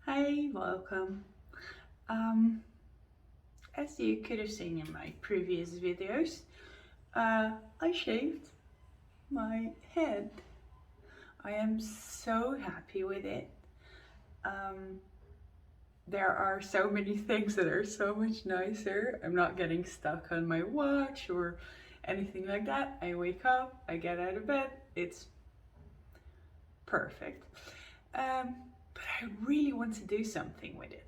Hi, welcome. Um, as you could have seen in my previous videos, I shaved my head. I am so happy with it. Um, there are so many things that are so much nicer. I'm not getting stuck on my watch or anything like that. I wake up, I get out of bed, it's perfect. Um, but I really want to do something with it.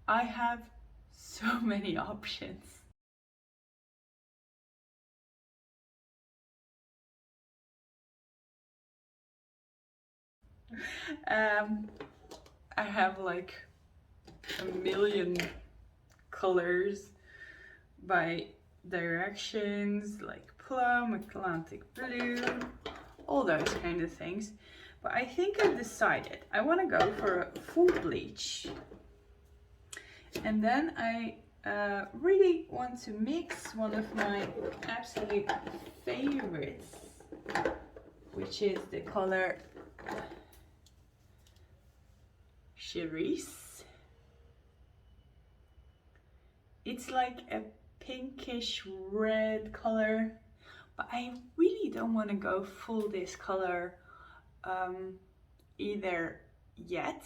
I have so many options. Um, I have like a million colors by directions, like plum, Atlantic blue, all those kind of things. But I think I've decided I want to go for a full bleach. And then I really want to mix one of my absolute favorites, which is the color Cherise. It's like a pinkish red color, but I really don't want to go full this color either yet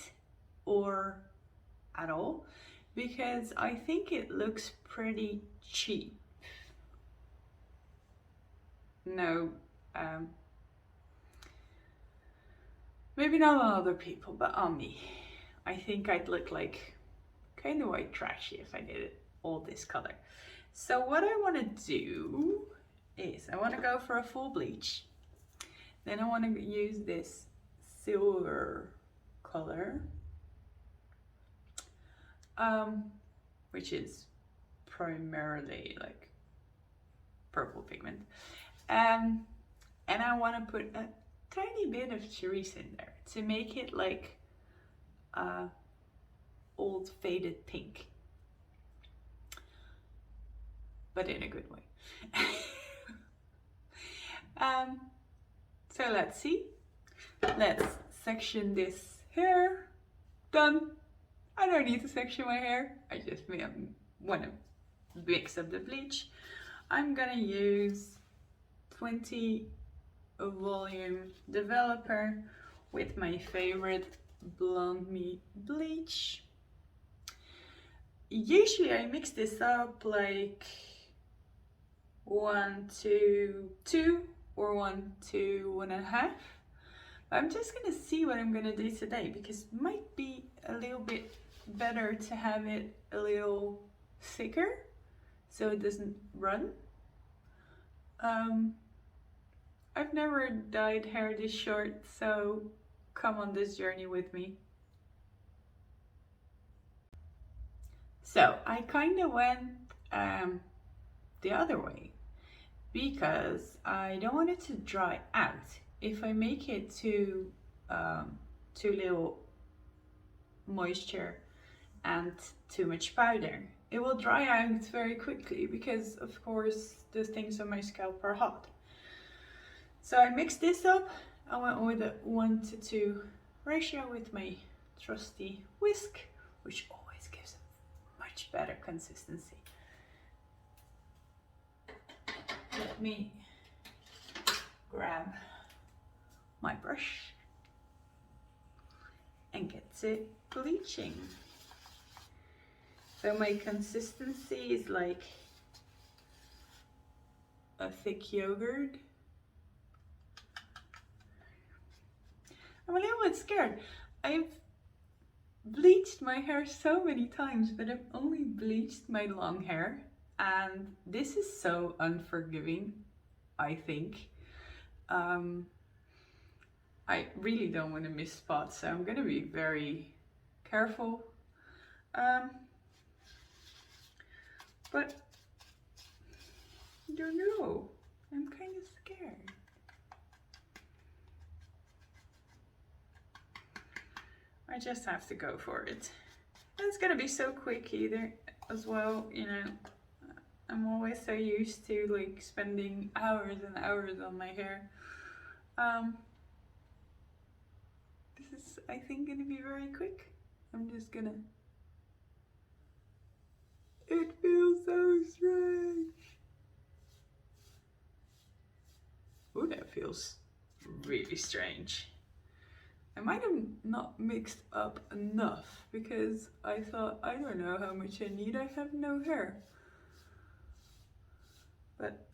or at all, because I think it looks pretty cheap. No, um, maybe not on other people, but on me. I think I'd look like kind of white trashy if I did it all this color. So what I want to do is I want to go for a full bleach. Then I want to use this silver color, which is primarily like purple pigment. And I want to put a tiny bit of cerise in there to make it like old faded pink, but in a good way. So let's see. Let's section this hair. Done. I don't need to section my hair. I just want to mix up the bleach. I'm gonna use 20 volume developer with my favorite Blonde Me bleach. Usually I mix this up like 1 to 2 or 1 to 1.5. I'm just gonna see what I'm gonna do today, because it might be a little bit better to have it a little thicker so it doesn't run. I've never dyed hair this short, so come on this journey with me. So I kind of went the other way because I don't want it to dry out. If I make it too little moisture and too much powder, it will dry out very quickly because of course the things on my scalp are hot. So I mixed this up. I went with a 1 to 2 ratio with my trusty whisk, which always gives a much better consistency. Let me grab my brush and get to bleaching. So my consistency is like a thick yogurt. I'm a little bit scared. I've bleached my hair so many times, but I've only bleached my long hair, and this is so unforgiving, I think. I really don't want to miss spots, so I'm gonna be very careful. But I don't know, I'm kind of scared. I just have to go for it. And it's gonna be so quick either as well, you know. I'm always so used to like spending hours and hours on my hair. This is, I think, gonna be very quick. I'm just gonna... It feels so strange. Oh, that feels really strange. I might have not mixed up enough because I thought, I don't know how much I need, I have no hair. But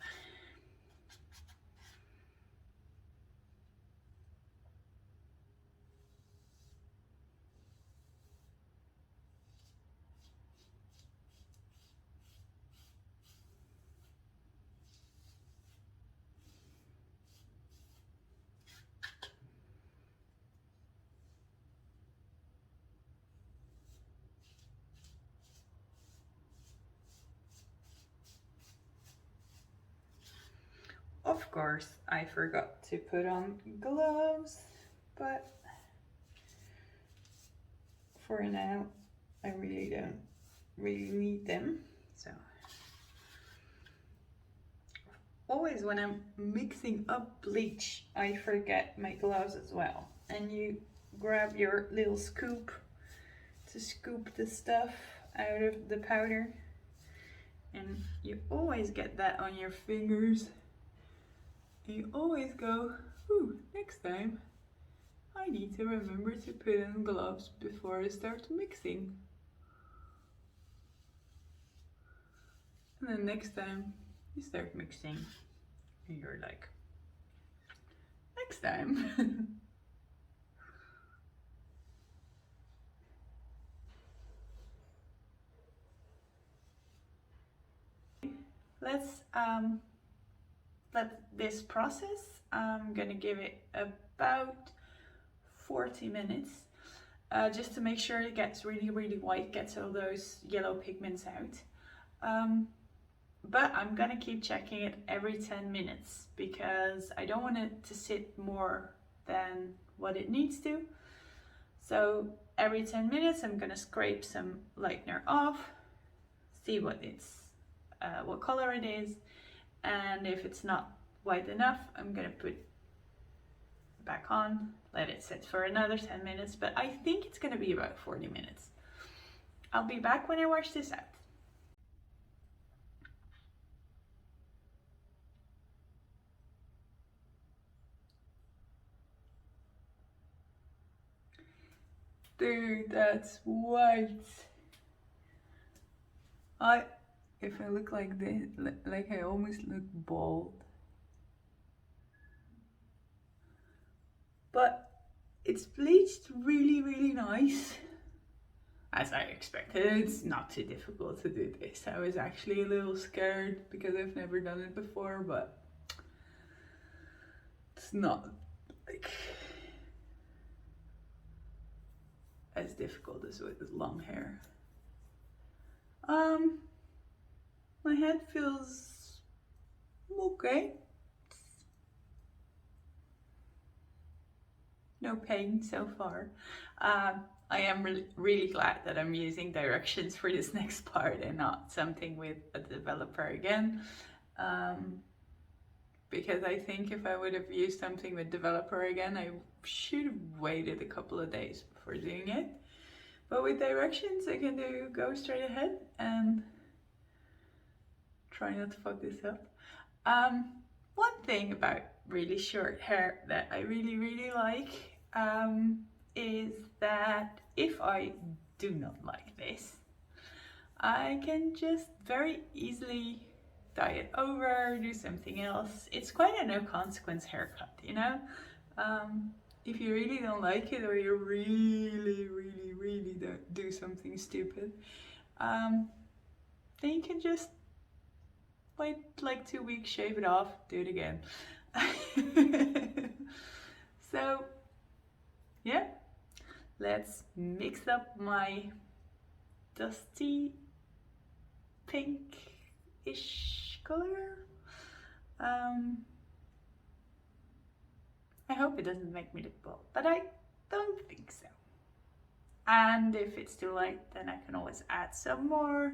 of course, I forgot to put on gloves, but for now, I really don't need them. So always when I'm mixing up bleach, I forget my gloves as well. And you grab your little scoop to scoop the stuff out of the powder, and you always get that on your fingers. You always go, ooh, next time I need to remember to put on gloves before I start mixing. And then next time you start mixing, and you're like, next time. Let's let this process. I'm gonna give it about 40 minutes just to make sure it gets really white, gets all those yellow pigments out. But I'm gonna keep checking it every 10 minutes because I don't want it to sit more than what it needs to. So every 10 minutes I'm gonna scrape some lightener off, see what color it is, and if it's not white enough, I'm gonna put it back on, let it sit for another 10 minutes, but I think it's gonna be about 40 minutes. I'll be back when I wash this out. Dude, that's white. If I look like this, like I almost look bald. But it's bleached really nice. As I expected, it's not too difficult to do this. I was actually a little scared because I've never done it before, but it's not like as difficult as with long hair. My head feels okay. No pain so far. I am really glad that I'm using directions for this next part and not something with a developer again. Because I think if I would have used something with developer again, I should have waited a couple of days before doing it. But with directions, I can go straight ahead and try not to fuck this up. One thing about really short hair that I really like is that if I do not like this, I can just very easily dye it over, do something else. It's quite a no consequence haircut, you know? If you really don't like it, or you really don't do something stupid, then you can just wait like 2 weeks, shave it off, do it again. So yeah, let's mix up my dusty pink-ish color. I hope it doesn't make me look bald, but I don't think so. And if it's too light, then I can always add some more.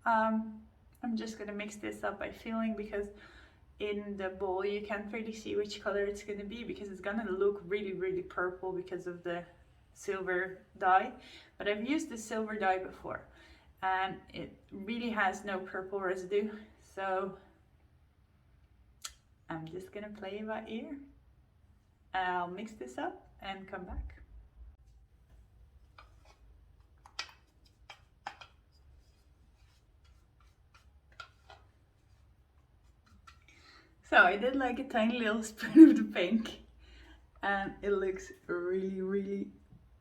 I'm just gonna mix this up by feeling, because in the bowl you can't really see which color it's gonna be, because it's gonna look really purple because of the silver dye, but I've used the silver dye before and it really has no purple residue, so I'm just gonna play it by ear. I'll mix this up and come back. So I did like a tiny little spoon of the pink and it looks really, really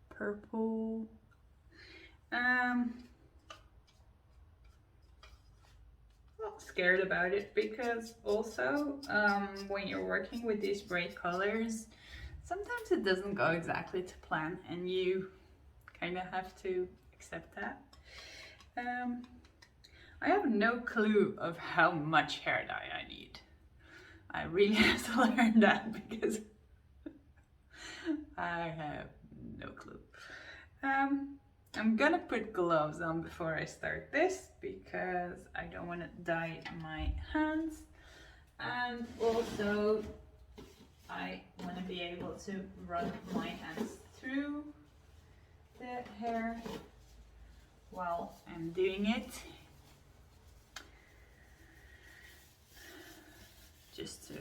purple. Not scared about it because also when you're working with these bright colors, sometimes it doesn't go exactly to plan and you kind of have to accept that. I have no clue of how much hair dye I need. I really have to learn that because I have no clue. I'm gonna put gloves on before I start this because I don't want to dye my hands, and also I want to be able to run my hands through the hair while I'm doing it, just to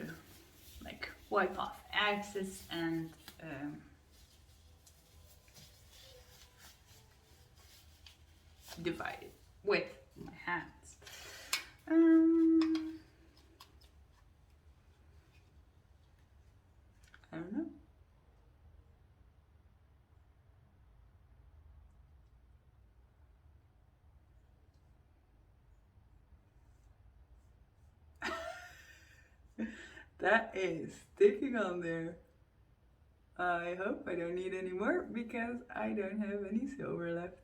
like wipe off excess and divide it with my hands. I don't know. That is sticking on there. I hope I don't need any more because I don't have any silver left.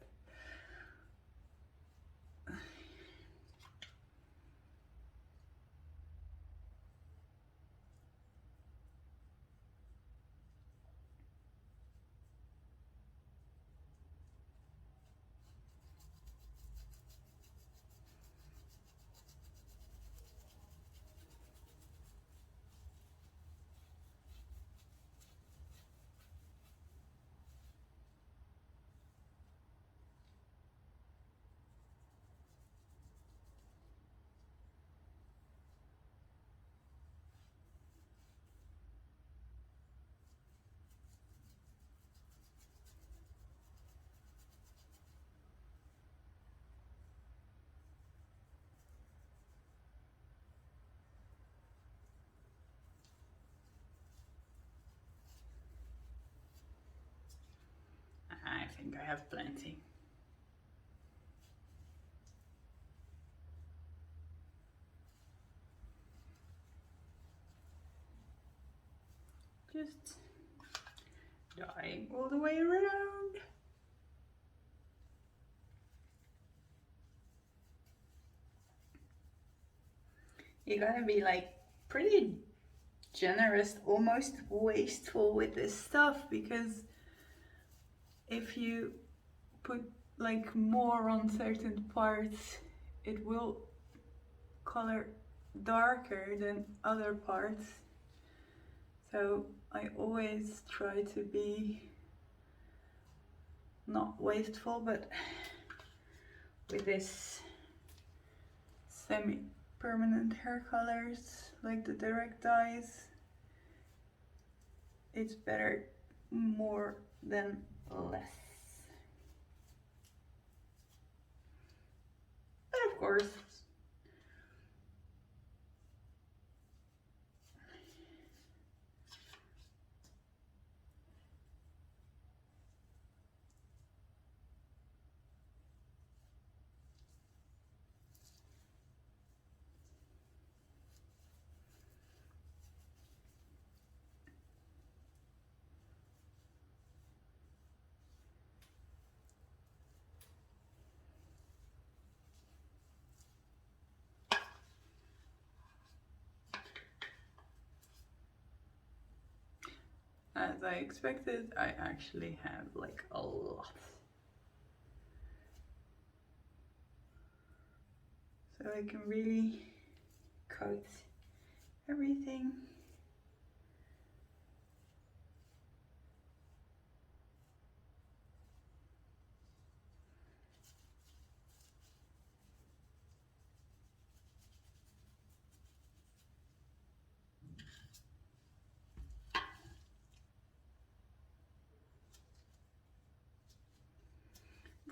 I think I have plenty. Just dyeing all the way around. You gotta be like pretty generous, almost wasteful with this stuff, because if you put like more on certain parts, it will color darker than other parts. So I always try to be not wasteful, but with this semi-permanent hair colors like the direct dyes, it's better more than less. But of course, as I expected, I actually have like a lot. So I can really coat everything.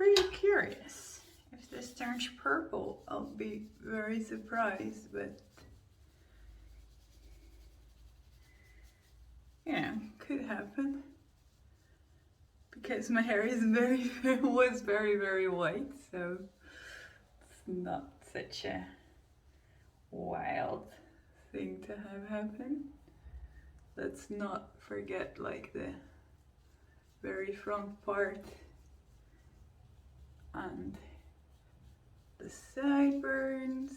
pretty curious. If this turns purple, I'll be very surprised, but you know, could happen. Because my hair is was very white, so it's not such a wild thing to have happen. Let's not forget like the very front part and the sideburns.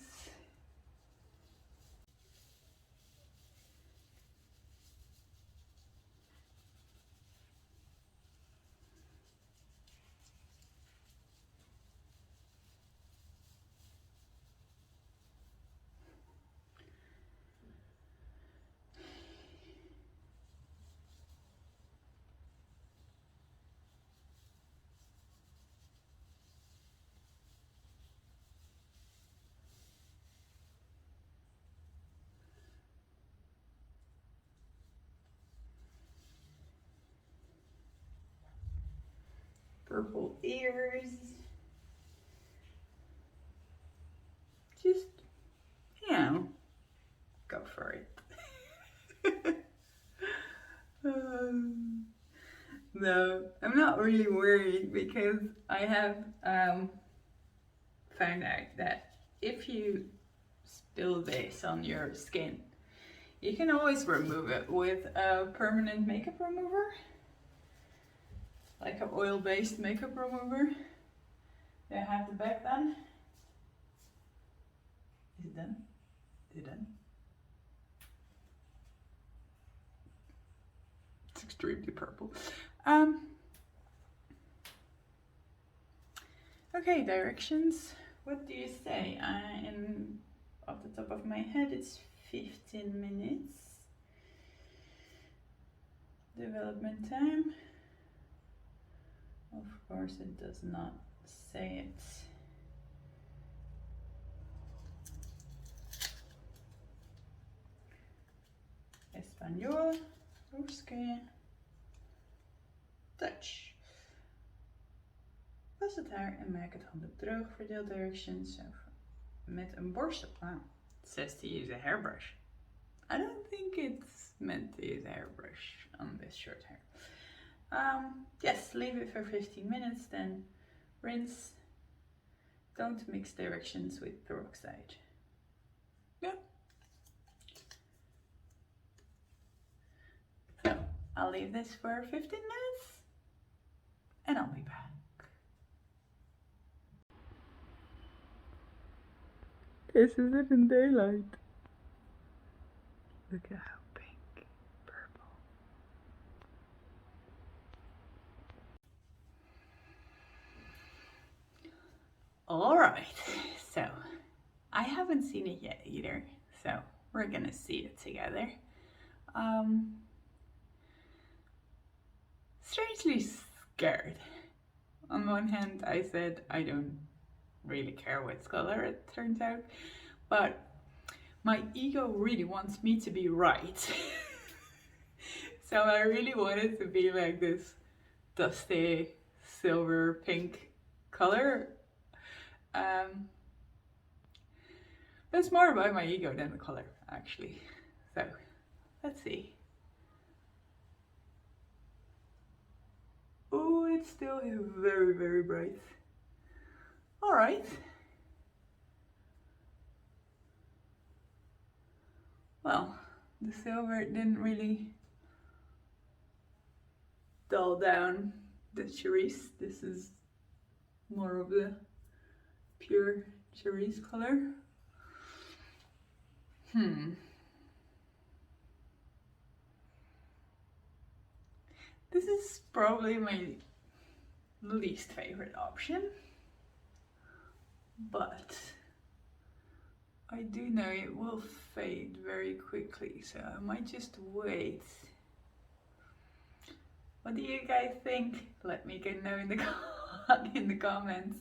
Purple ears. Just, you know, go for it. No, I'm not really worried because I have found out that if you spill this on your skin, you can always remove it with a permanent makeup remover. Like an oil-based makeup remover. Do I have the back done? Is it done? Is it done? It's extremely purple. Okay, directions. What do you say? Off the top of my head, it's 15 minutes. Development time. Of course, it does not say it. Espanol, Ruski, Dutch. Was het haar en maak het handig droog. Verdeel directions met een borstel. Wow, it says to use a hairbrush. I don't think it's meant to use a hairbrush on this short hair. Yes, leave it for 15 minutes, then rinse. Don't mix directions with peroxide. Yeah. So I'll leave this for 15 minutes and I'll be back. This is it in daylight. Look at how pink, purple. Alright, so I haven't seen it yet either, so we're gonna see it together. Strangely scared. On one hand, I said I don't really care what color it turns out, but my ego really wants me to be right. So I really want it to be like this dusty silver pink color. It's more about my ego than the color, actually. So let's see. Oh, it's still very bright. All right. Well, the silver didn't really dull down the cerise. This is more of the pure cerise color. This is probably my least favorite option, but I do know it will fade very quickly, so I might just wait. What do you guys think? Let me know in the comments.